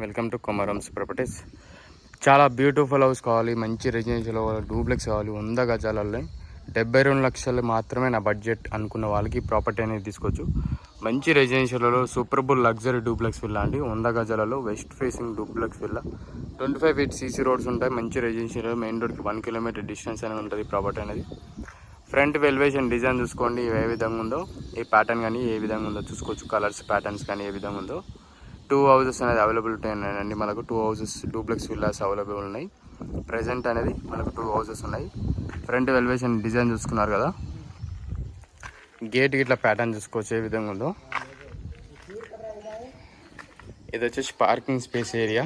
Welcome to Komaram's properties. చాలా beautiful house కావాలి, మంచి రెసిడెన్షియల్ డూప్లెక్స్ కావాలి, 100 గజాలలో 72 లక్షలు మాత్రమే నా బడ్జెట్ అనుకున్న వాళ్ళకి ప్రాపర్టీ అనేది తీసుకోవచ్చు. మంచి రెసిడెన్షియల్లో సూపర్బుల్ లగ్జరీ డూప్లెక్స్ విల్లా అండి. 100 గజాలలో west facing duplex villa. 25 feet CC roads ఉంటాయి. మంచి రెసిడెన్షియల్, మెయిన్ రోడ్కి 1 కిలోమీటర్ డిస్టెన్స్ అనేది ఉంటుంది ప్రాపర్టీ అనేది. ఫ్రంట్ ఎలివేషన్ డిజైన్ చూసుకోండి ఏ విధంగా ఉందో, ఈ ప్యాటర్న్ కానీ ఏ విధంగా ఉందో చూసుకోవచ్చు. కలర్స్ ప్యాటర్న్స్ కానీ ఏ విధంగా ఉందో. 2 హౌసెస్ అనేది అవైలబిలిటీ ఉన్నాయండి. మనకు 2 హౌసెస్ డూప్లెక్స్ విల్లాస్ అవైలబుల్ ఉన్నాయి. ప్రజెంట్ అనేది మనకు 2 హౌసెస్ ఉన్నాయి. ఫ్రంట్ ఎలివేషన్ డిజైన్ చూసుకున్నారు కదా, గేట్ ఇట్లా ప్యాటర్న్ చూసుకోవచ్చు ఏ విధంగా ఉందో. ఇది వచ్చేసి parking space area.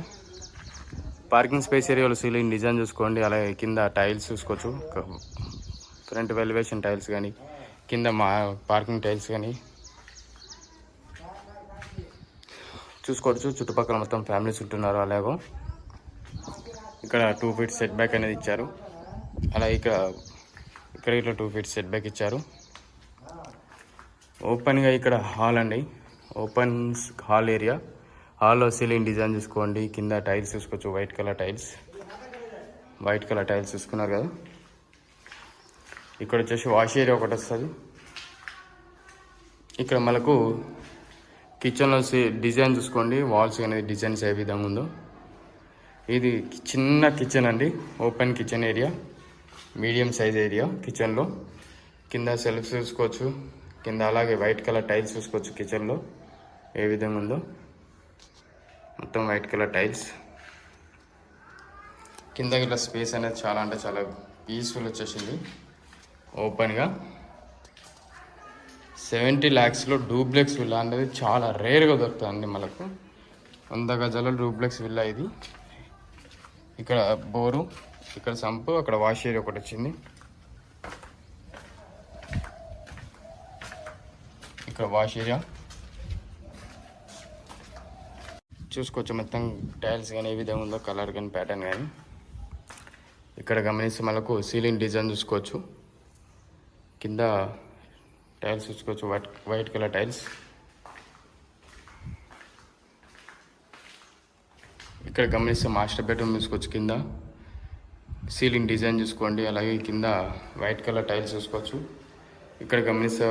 Parking space ఏరియాలో సీలింగ్ డిజైన్ చూసుకోండి. అలాగే కింద టైల్స్ చూసుకోవచ్చు. ఫ్రంట్ ఎలివేషన్ టైల్స్ కానీ, కింద పార్కింగ్ టైల్స్ కానీ చూసుకోవచ్చు. చుట్టుపక్కల మొత్తం ఫ్యామిలీస్ ఉంటున్నారు. అలాగో ఇక్కడ 2 ఫీట్ సెట్ బ్యాక్ అనేది ఇచ్చారు. అలాగే ఇక్కడ ఇట్లా 2 ఫీట్ సెట్ బ్యాక్ ఇచ్చారు. ఓపెన్గా ఇక్కడ హాల్ అండి, ఓపెన్ హాల్ ఏరియా. హాల్లో సీలింగ్ డిజైన్ చూసుకోండి. కింద టైల్స్ చూసుకోవచ్చు, వైట్ కలర్ టైల్స్ చూసుకున్నారు కదా. ఇక్కడ వచ్చేసి వాష్ ఏరియా ఒకటి వస్తుంది. ఇక్కడ మనకు కిచెన్లో డిజైన్ చూసుకోండి, వాల్స్ అనేది డిజైన్స్ ఏ విధంగా ఉందో. ఇది చిన్న కిచెన్ అండి, open kitchen area, medium size area కిచెన్లో. కింద సెల్ఫ్స్ చూసుకోవచ్చు, కింద అలాగే వైట్ కలర్ టైల్స్ చూసుకోవచ్చు. కిచెన్లో ఏ విధంగా ఉందో మొత్తం వైట్ కలర్ టైల్స్. కింద ఇట్లా స్పేస్ అనేది చాలా అంటే చాలా పీస్ఫుల్ వచ్చేసింది. ఓపెన్గా 70 lakhsలో డూప్లెక్స్ విల్లా అనేది చాలా రేర్గా దొరుకుతుంది మనకు. 100 గజాల డూప్లెక్స్ విల్లా ఇది. ఇక్కడ బోరు, ఇక్కడ సంపు, అక్కడ వాష్ ఏరియా ఒకటి వచ్చింది. ఇక్కడ వాష్ ఏరియా చూసుకోవచ్చు. మొత్తం టైల్స్ కానీ ఏ విధంగా ఉందో, కలర్ కానీ ప్యాటర్న్ కానీ. ఇక్కడ గమనిస్తే మనకు సీలింగ్ డిజైన్ చూసుకోవచ్చు. కింద టైల్స్ చూసుకోవచ్చు, వైట్ కలర్ టైల్స్. ఇక్కడ గమనిస్తే మాస్టర్ బెడ్రూమ్ చూసుకోవచ్చు. కింద సీలింగ్ డిజైన్ చూసుకోండి. అలాగే కింద వైట్ కలర్ టైల్స్ చూసుకోవచ్చు. ఇక్కడ గమనిస్తే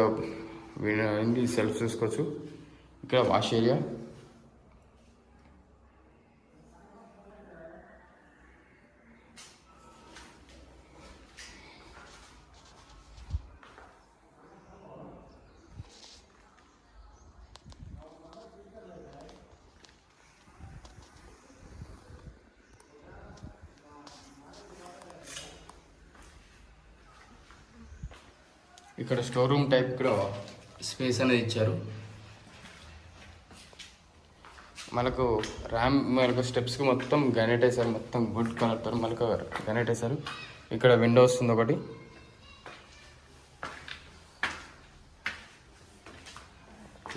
సెల్ఫ్ చూసుకోవచ్చు. ఇక్కడ వాష్ ఏరియా. ఇక్కడ స్టోర్ రూమ్ టైప్ కూడా స్పేస్ అనేది ఇచ్చారు. మనకు స్టెప్స్కి మొత్తం గ్రానైట్ వేసారు, మొత్తం వుడ్ కలర్తో మనకు గ్రానైట్ వేసారు. ఇక్కడ విండో వస్తుంది ఒకటి.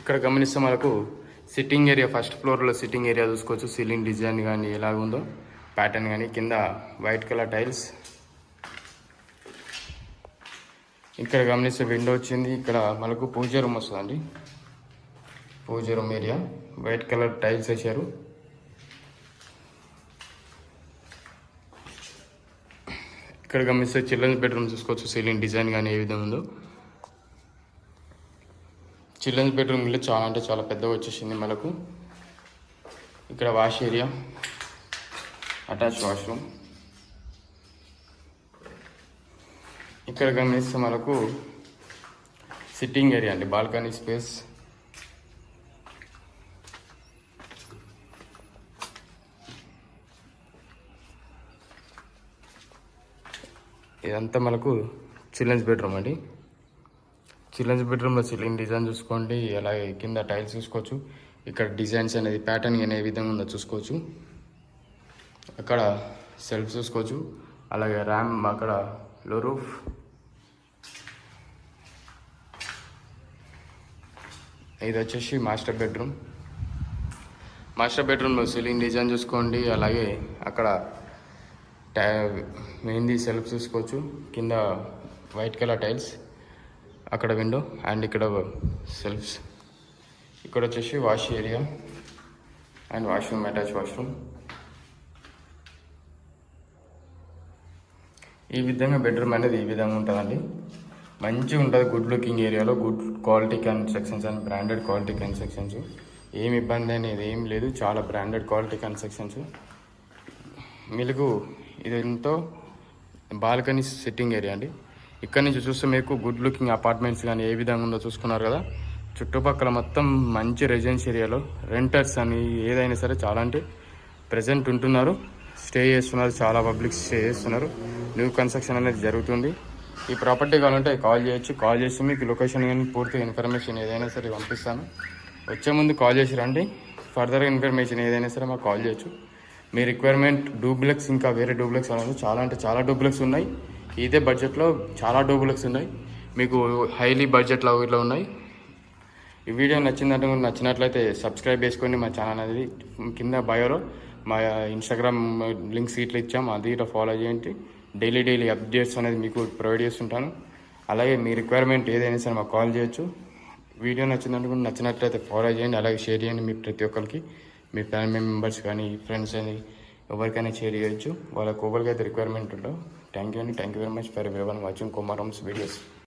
ఇక్కడ గమనిస్తే మనకు సిట్టింగ్ ఏరియా, ఫస్ట్ ఫ్లోర్లో సిట్టింగ్ ఏరియా చూసుకోవచ్చు. సీలింగ్ డిజైన్ కానీ ఎలాగుందో, ప్యాటర్న్ కానీ. కింద వైట్ కలర్ టైల్స్. ఇక్కడ గమనిస్తే విండో వచ్చింది. ఇక్కడ మనకు పూజ రూమ్ వస్తుందండి, pooja room area. White colour tiles వేసారు. ఇక్కడ గమనిస్తే చిల్డ్రన్స్ బెడ్రూమ్ చూసుకోవచ్చు. సీలింగ్ డిజైన్ కానీ ఏ విధంగా ఉందో. చిల్డ్రన్స్ బెడ్రూమ్ ఇల్లు చాలా అంటే చాలా పెద్దగా వచ్చేసింది మనకు. ఇక్కడ వాష్ ఏరియా, అటాచ్ వాష్రూమ్. ఇక్కడ గమనిస్తే మనకు సిట్టింగ్ ఏరియా అండి, బాల్కనీ స్పేస్. ఇదంతా మనకు చిల్డ్రన్స్ బెడ్రూమ్ అండి. చిల్డ్రన్స్ బెడ్రూమ్లో సీలింగ్ డిజైన్ చూసుకోండి. అలాగే కింద టైల్స్ చూసుకోవచ్చు. ఇక్కడ డిజైన్స్ అనేది ప్యాటర్న్ కానీ ఏ విధంగా ఉందో చూసుకోవచ్చు. అక్కడ సెల్ఫ్ చూసుకోవచ్చు. అలాగే ర్యామ్, అక్కడ లో రూఫ్. ఇది వచ్చేసి మాస్టర్ బెడ్రూమ్. మాస్టర్ బెడ్రూమ్లో సీలింగ్ డిజైన్ చూసుకోండి. అలాగే అక్కడ మెయిన్ది సెల్ఫ్ చూసుకోవచ్చు. కింద వైట్ కలర్ టైల్స్, అక్కడ విండో అండ్ ఇక్కడ సెల్ఫ్స్. ఇక్కడ వచ్చేసి wash area. And washroom, attach washroom. ఈ విధంగా బెడ్రూమ్ అనేది ఈ విధంగా ఉంటుందండి. మంచిగా ఉంటుంది, గుడ్ లుకింగ్ ఏరియాలో, good quality constructions and branded quality constructions. ఏమి ఇబ్బంది అనేది ఏం లేదు, చాలా బ్రాండెడ్ క్వాలిటీ కన్స్ట్రక్షన్స్. మీకు ఇది ఎంతో బాల్కనీ సిట్టింగ్ ఏరియా అండి. ఇక్కడ నుంచి చూస్తే మీకు గుడ్ లుకింగ్ అపార్ట్మెంట్స్ కానీ ఏ విధంగా ఉందో చూసుకున్నారు కదా. చుట్టుపక్కల మొత్తం మంచి రెసిడెన్స్ ఏరియాలో రెంటర్స్ అని ఏదైనా సరే చాలా అంటే ప్రజెంట్ ఉంటున్నారు, స్టే చేస్తున్నారు, చాలా పబ్లిక్ స్టే చేస్తున్నారు. న్యూ కన్స్ట్రక్షన్ అనేది జరుగుతుంది. ఈ ప్రాపర్టీ కావాలంటే కాల్ చేయొచ్చు. కాల్ చేసి మీకు లొకేషన్ కానీ పూర్తిగా ఇన్ఫర్మేషన్ ఏదైనా సరే పంపిస్తాను. వచ్చే ముందు కాల్ చేసి రండి. ఫర్దర్ ఇన్ఫర్మేషన్ ఏదైనా సరే మాకు కాల్ చేయొచ్చు. మీ రిక్వైర్మెంట్ డూప్లెక్స్, ఇంకా వేరే డూప్లెక్స్ అలాగే చాలా అంటే చాలా డూప్లెక్స్ ఉన్నాయి. ఇదే బడ్జెట్లో చాలా డూప్లెక్స్ ఉన్నాయి, మీకు హైలీ బడ్జెట్లో ఇట్లా ఉన్నాయి. ఈ వీడియో నచ్చినట్లయితే సబ్స్క్రైబ్ చేసుకొని మా ఛానల్ అనేది కింద బయోలో మా ఇన్స్టాగ్రామ్ లింక్స్ ఇట్లా ఇచ్చాము, అది ఇట్లా ఫాలో చేయండి. డైలీ అప్డేట్స్ అనేది మీకు ప్రొవైడ్ చేస్తుంటాను. అలాగే మీ రిక్వైర్మెంట్ ఏదైనా సరే మాకు కాల్ చేయొచ్చు. వీడియో నచ్చినట్లయితే ఫాలో చేయండి, అలాగే షేర్ చేయండి మీ ప్రతి ఒక్కరికి. మీ ఫ్యామిలీ మెంబర్స్ కానీ ఫ్రెండ్స్ అని ఎవరికైనా షేర్ చేయొచ్చు. వాళ్ళకి ఎవరికైతే requirement undo. Thank you very much for everyone watching Kumar homes videos.